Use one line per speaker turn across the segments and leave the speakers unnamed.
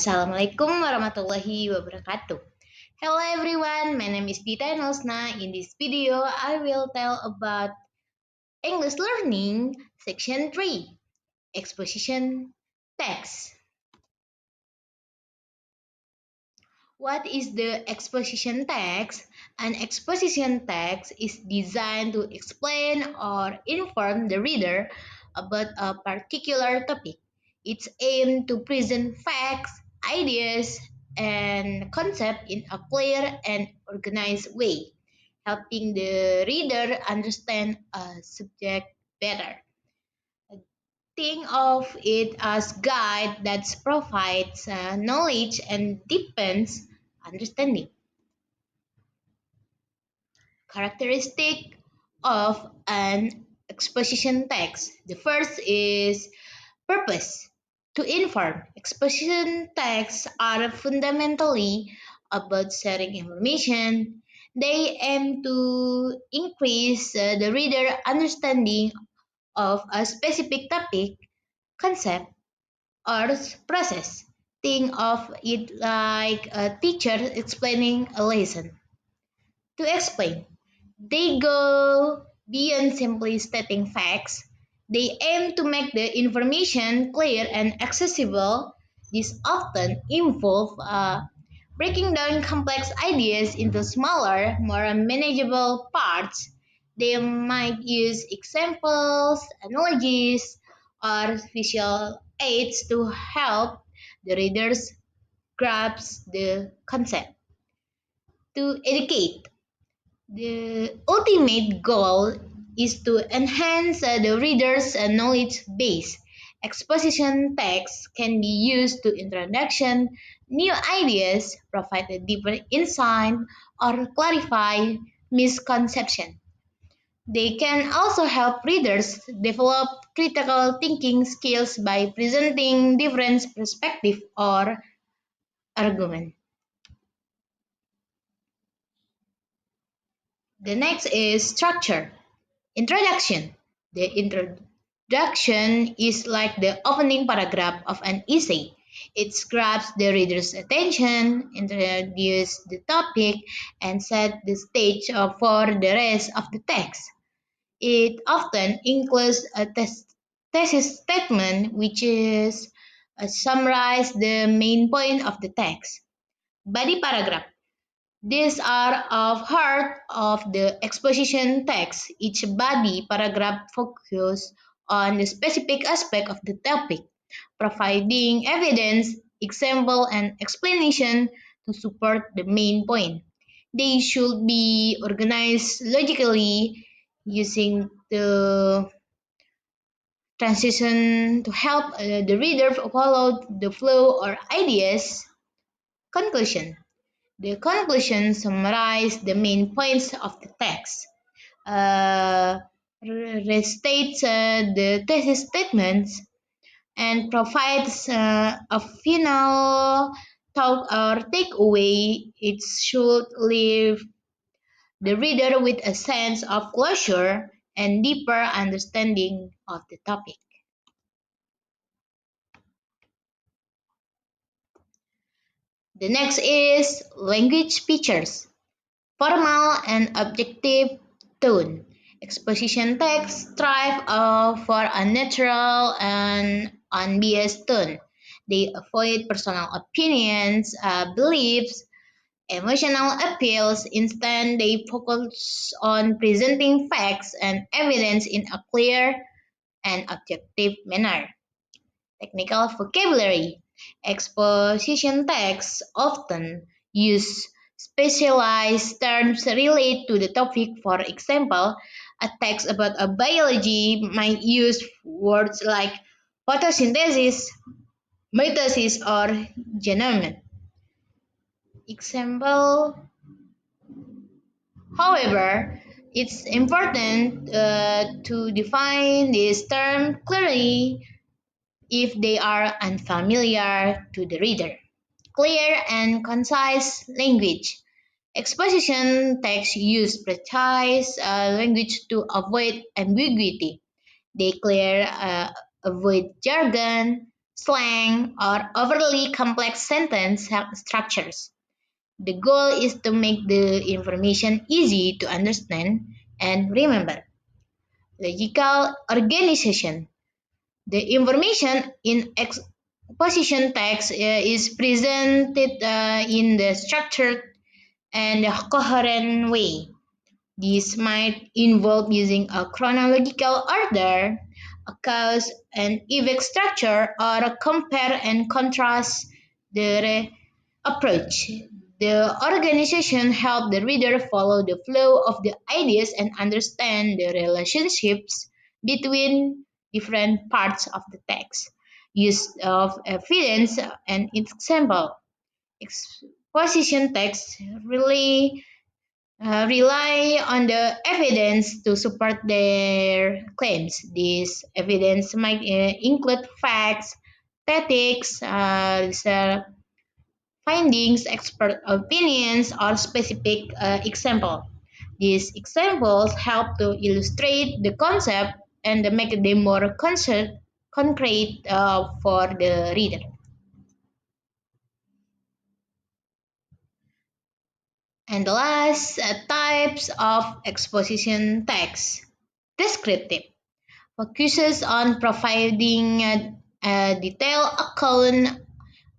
Assalamualaikum warahmatullahi wabarakatuh. Hello everyone, my name is Dita Nosna. In this video, I will tell about English learning section 3, exposition text. What is the exposition text? An exposition text is designed to explain or inform the reader about a particular topic. It's aimed to present facts, ideas, and concepts in a clear and organized way, helping the reader understand a subject better. Think of it as guide that provides knowledge and deepens understanding. Characteristic of an exposition text. The first is purpose. To inform. Exposition texts are fundamentally about sharing information. They aim to increase the reader understanding of a specific topic, concept, or process. Think of it like a teacher explaining a lesson. To explain, they go beyond simply stating facts. They aim to make the information clear and accessible. This often involves breaking down complex ideas into smaller, more manageable parts. They might use examples, analogies, or visual aids to help the readers grasp the concept. To educate, the ultimate goal is to enhance the reader's knowledge base. Exposition text can be used to introduction new ideas, provide a deeper insight, or clarify misconception. They can also help readers develop critical thinking skills by presenting different perspectives or arguments. The next is structure. Introduction. The introduction is like the opening paragraph of an essay. It grabs the reader's attention, introduces the topic, and sets the stage for the rest of the text. It often includes a thesis statement, which is summarize the main point of the text. Body paragraph. These are of heart of the exposition text. Each body paragraph focuses on the specific aspect of the topic, providing evidence, example, and explanation to support the main point. They should be organized logically using the transition to help the reader follow the flow or ideas. Conclusion. The conclusion summarizes the main points of the text, uh, restates the thesis statements, and provides a final thought or takeaway. It should leave the reader with a sense of closure and deeper understanding of the topic. The next is language features. Formal and objective tone. Exposition texts strive for a natural and unbiased tone. They avoid personal opinions, beliefs, emotional appeals. Instead, they focus on presenting facts and evidence in a clear and objective manner. Technical vocabulary. Exposition texts often use specialized terms related to the topic. For example, a text about a biology might use words like photosynthesis, mitosis, or genome. Example, however, it's important to define this term clearly if they are unfamiliar to the reader. Clear and concise language. Exposition texts use precise language to avoid ambiguity. They avoid jargon, slang, or overly complex sentence structures. The goal is to make the information easy to understand and remember. Logical organization. The information in exposition text is presented in the structured and coherent way. This might involve using a chronological order, a cause and effect structure, or a compare and contrast the approach. The organization helps the reader follow the flow of the ideas and understand the relationships between different parts of the text. Use of evidence and example. Exposition text rely on the evidence to support their claims. This evidence might include facts, statistics, findings, expert opinions, or specific example. These examples help to illustrate the concept and make them more concrete for the reader. And the last types of exposition text. Descriptive focuses on providing a detailed account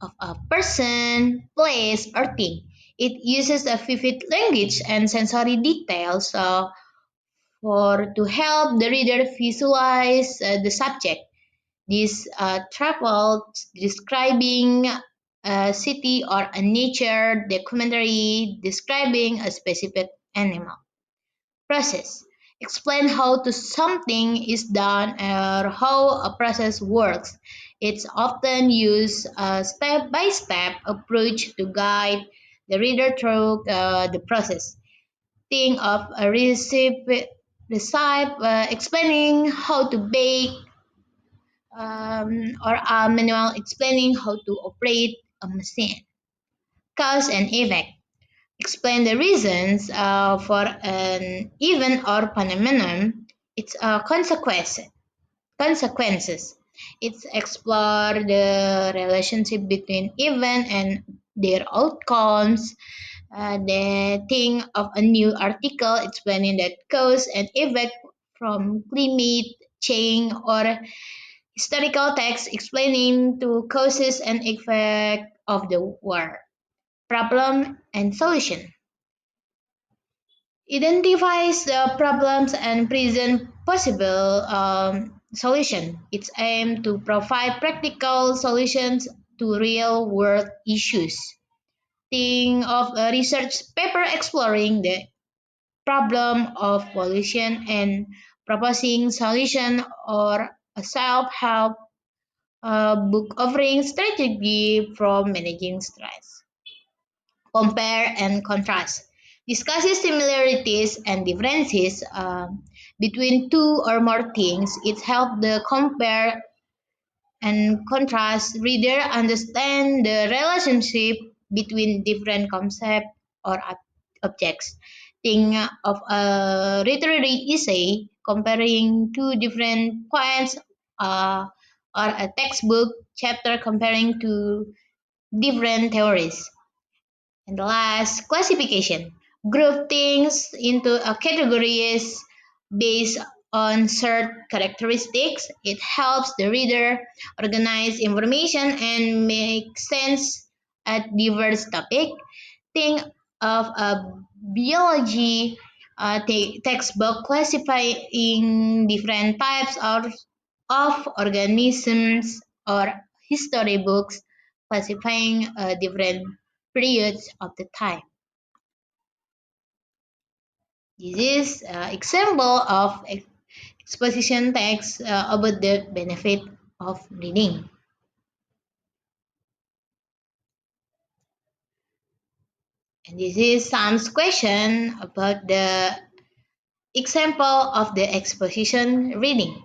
of a person, place, or thing. It uses a vivid language and sensory details for to help the reader visualize the subject. This travel describing a city or a nature documentary describing a specific animal. Process. Explain how to something is done or how a process works. It's often used a step-by-step approach to guide the reader through the process. Think of a recipe explaining how to bake or a manual explaining how to operate a machine. Cause and effect. Explain the reasons for an event or phenomenon, its consequences. It's explore the relationship between event and their outcomes. The think of a new article explaining that cause and effect from climate change or historical text explaining the causes and effect of the war. Problem and solution. Identifies the problems and present possible solution. It's aimed to provide practical solutions to real world issues. Think of a research paper exploring the problem of pollution and proposing solution, or a self-help book offering strategy for managing stress. Compare and contrast. Discusses similarities and differences between two or more things. It helps the compare and contrast reader understand the relationship between different concepts or objects. Think of a literary essay comparing two different points, uh, or a textbook chapter comparing two different theories. And the last, classification. Group things into a categories based on certain characteristics. It helps the reader organize information and make sense at diverse topic. Think of a biology textbook classifying different types of organisms, or history books classifying different periods of the time. This is example of exposition text about the benefit of reading. And this is Sam's question about the example of the exposition reading.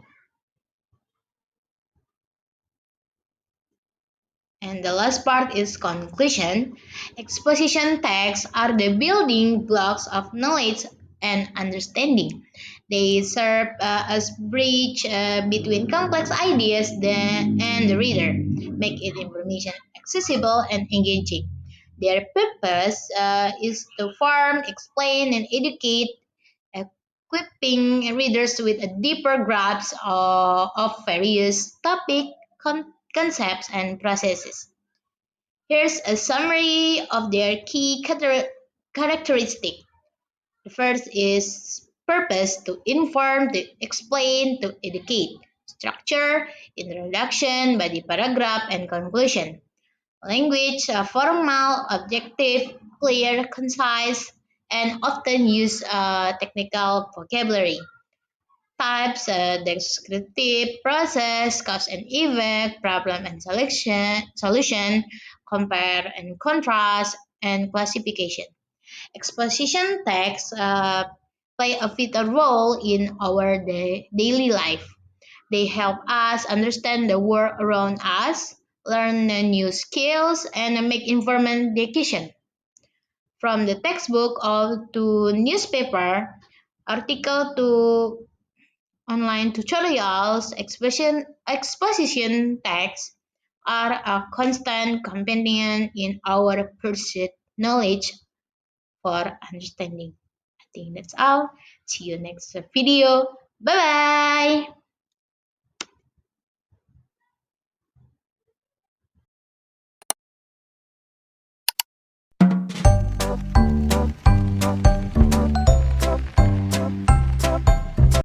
And the last part is conclusion. Exposition texts are the building blocks of knowledge and understanding. They serve as bridge between complex ideas and the reader. make it information accessible and engaging. Their purpose is to form, explain, and educate, equipping readers with a deeper grasp of various concepts and processes. Here's a summary of their key characteristics. The first is purpose to inform, to explain, to educate. Structure, introduction, body paragraph, and conclusion. Language, formal, objective, clear, concise, and often use technical vocabulary. Types, descriptive, process, cause and effect, problem and solution, compare and contrast, and classification. Exposition texts play a vital role in our daily life. They help us understand the world around us, learn new skills, and make informed decisions. From the textbook or to newspaper, article to online tutorials, exposition texts are a constant companion in our pursuit knowledge for understanding. I think that's all. See you next video. Bye bye.